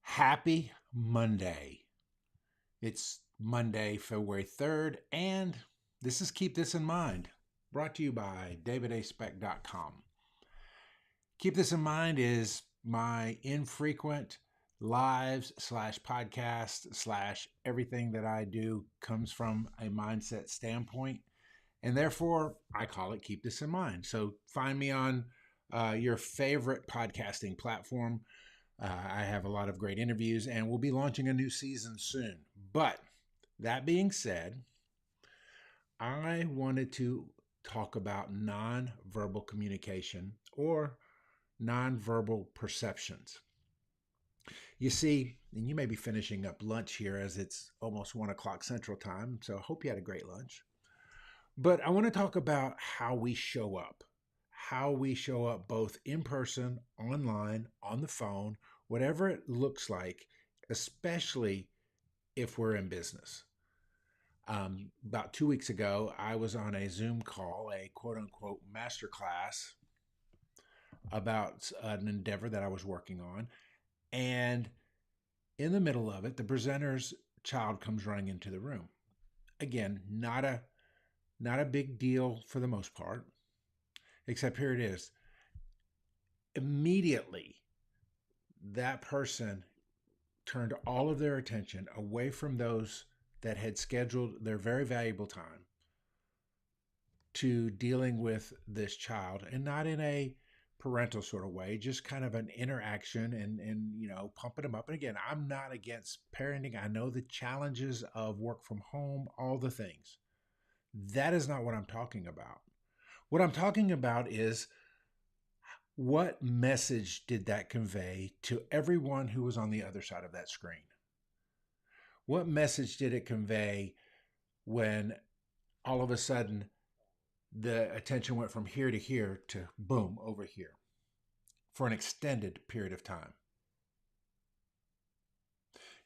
Happy Monday. It's Monday, February 3rd, and this is Keep This in Mind, brought to you by davidaspeck.com. Keep This in Mind is my infrequent lives / podcast / everything that I do comes from a mindset standpoint, and therefore I call it Keep This in Mind. So find me on your favorite podcasting platform. I have a lot of great interviews, and we'll be launching a new season soon. But that being said, I wanted to talk about nonverbal communication or nonverbal perceptions. You see, and you may be finishing up lunch here as it's almost 1 o'clock Central Time, so I hope you had a great lunch. But I want to talk about how we show up both in person, online, on the phone, whatever it looks like, especially if we're in business. About 2 weeks ago, I was on a Zoom call, a quote unquote masterclass about an endeavor that I was working on. And in the middle of it, the presenter's child comes running into the room. Again, not a big deal for the most part, except here it is. Immediately, that person turned all of their attention away from those that had scheduled their very valuable time to dealing with this child, and not in a parental sort of way, just kind of an interaction and pumping them up. And again, I'm not against parenting. I know the challenges of work from home, all the things. That is not what I'm talking about. What I'm talking about is, what message did that convey to everyone who was on the other side of that screen? What message did it convey when all of a sudden the attention went from here to here to boom, over here for an extended period of time?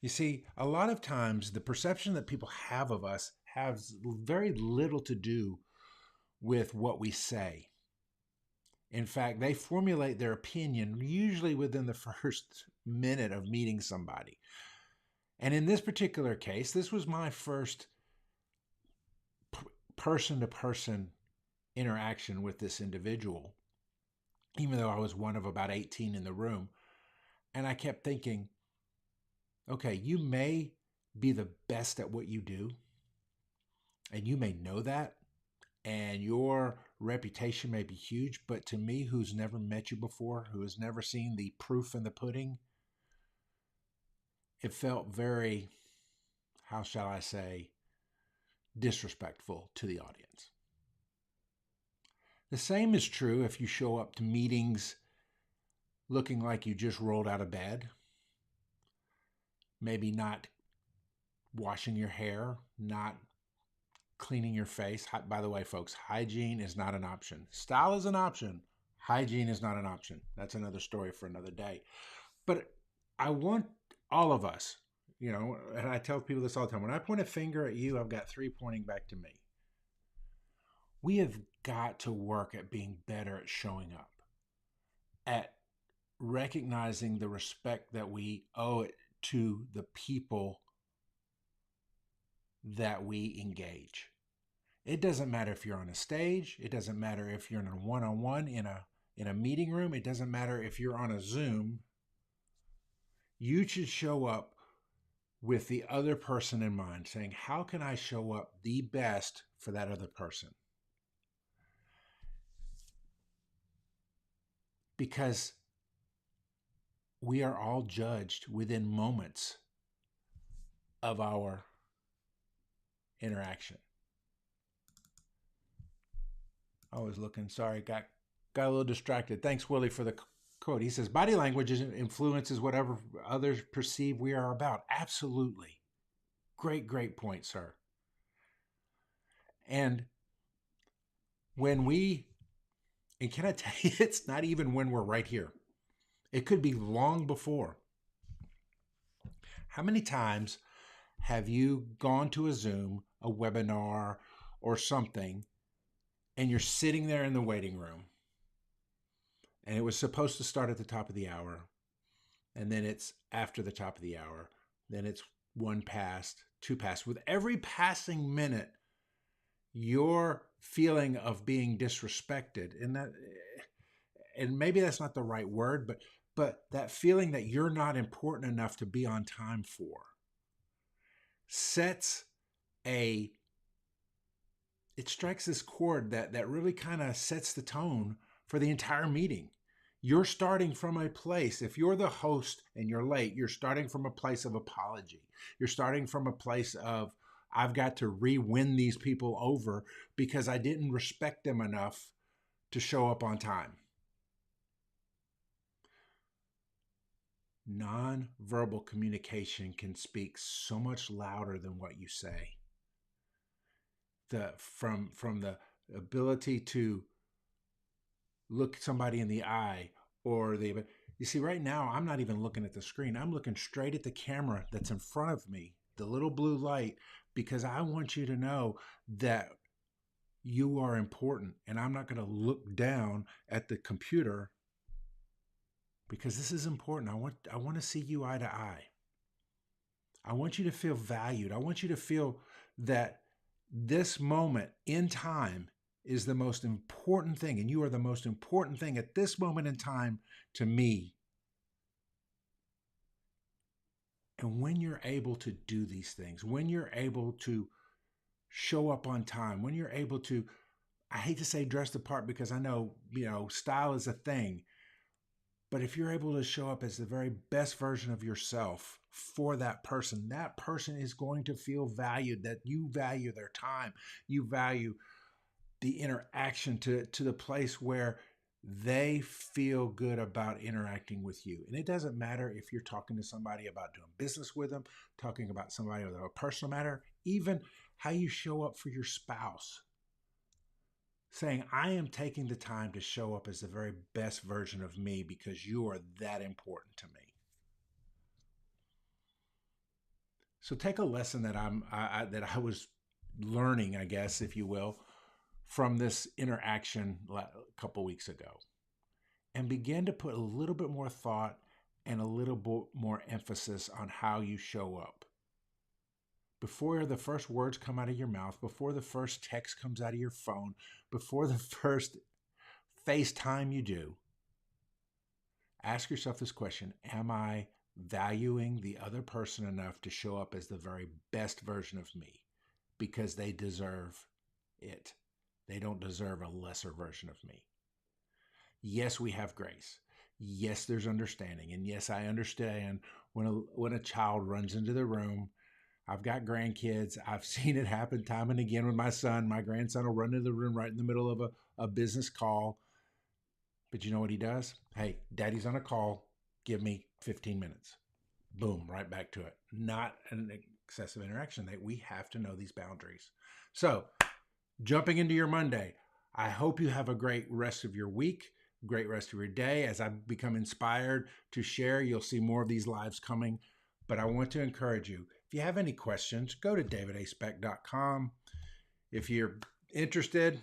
You see, a lot of times the perception that people have of us has very little to do with what we say. In fact, they formulate their opinion usually within the first minute of meeting somebody. And in this particular case, this was my first person-to-person interaction with this individual, even though I was one of about 18 in the room. And I kept thinking, okay, you may be the best at what you do, and you may know that, and your reputation may be huge, but to me, who's never met you before, who has never seen the proof in the pudding, it felt very, how shall I say, disrespectful to the audience. The same is true if you show up to meetings looking like you just rolled out of bed, maybe not washing your hair, not cleaning your face. By the way, folks, hygiene is not an option. Style is an option. Hygiene is not an option. That's another story for another day. But I want all of us, and I tell people this all the time, when I point a finger at you, I've got 3 pointing back to me. We have got to work at being better at showing up, at recognizing the respect that we owe it to the people that we engage. It doesn't matter if you're on a stage. It doesn't matter if you're in a one-on-one in a meeting room. It doesn't matter if you're on a Zoom. You should show up with the other person in mind, saying, how can I show up the best for that other person? Because we are all judged within moments of our interaction. I was looking, sorry, got a little distracted. Thanks, Willie, for the quote. He says, body language influences whatever others perceive we are about. Absolutely. Great point, sir. And when we, and can I tell you, it's not even when we're right here. It could be long before. How many times have you gone to a Zoom, a webinar, or something, and you're sitting there in the waiting room, and it was supposed to start at the top of the hour, and then it's after the top of the hour, then it's 1 past, 2 past. With every passing minute, your feeling of being disrespected, and maybe that's not the right word, but that feeling that you're not important enough to be on time for, it strikes this chord that really kind of sets the tone for the entire meeting. You're starting from a place, if you're the host and you're late, you're starting from a place of apology. You're starting from a place of, I've got to re-win these people over because I didn't respect them enough to show up on time. Non-verbal communication can speak so much louder than what you say. From the ability to look somebody in the eye, you see, right now I'm not even looking at the screen. I'm looking straight at the camera that's in front of me, the little blue light, because I want you to know that you are important, and I'm not going to look down at the computer because this is important. I want to see you eye to eye. I want you to feel valued. I want you to feel that this moment in time is the most important thing, and you are the most important thing at this moment in time to me. And when you're able to do these things, when you're able to show up on time, when you're able to, I hate to say dress the part because I know, style is a thing, but if you're able to show up as the very best version of yourself for that person is going to feel valued, that you value their time, you value the interaction to the place where they feel good about interacting with you. And it doesn't matter if you're talking to somebody about doing business with them, talking about somebody with a personal matter, even how you show up for your spouse. Saying, I am taking the time to show up as the very best version of me because you are that important to me. So take a lesson that I was learning, I guess, if you will, from this interaction a couple weeks ago, and begin to put a little bit more thought and a little bit more emphasis on how you show up. Before the first words come out of your mouth, before the first text comes out of your phone, before the first FaceTime you do, ask yourself this question: am I valuing the other person enough to show up as the very best version of me? Because they deserve it. They don't deserve a lesser version of me. Yes, we have grace. Yes, there's understanding. And yes, I understand when a child runs into the room. I've got grandkids. I've seen it happen time and again with my son. My grandson will run into the room right in the middle of a business call. But you know what he does? Hey, daddy's on a call. Give me 15 minutes. Boom, right back to it. Not an excessive interaction. We have to know these boundaries. So, jumping into your Monday, I hope you have a great rest of your week, great rest of your day. As I become inspired to share, you'll see more of these lives coming. But I want to encourage you, if you have any questions, go to davidaspeck.com. If you're interested,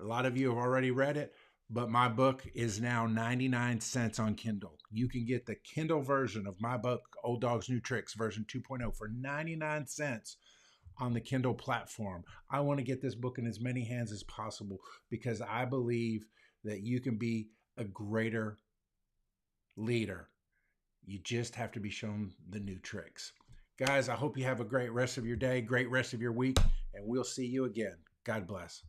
a lot of you have already read it, but my book is now 99 cents on Kindle. You can get the Kindle version of my book, Old Dogs, New Tricks, version 2.0, for 99 cents on the Kindle platform. I want to get this book in as many hands as possible because I believe that you can be a greater leader. You just have to be shown the new tricks. Guys, I hope you have a great rest of your day, great rest of your week, and we'll see you again. God bless.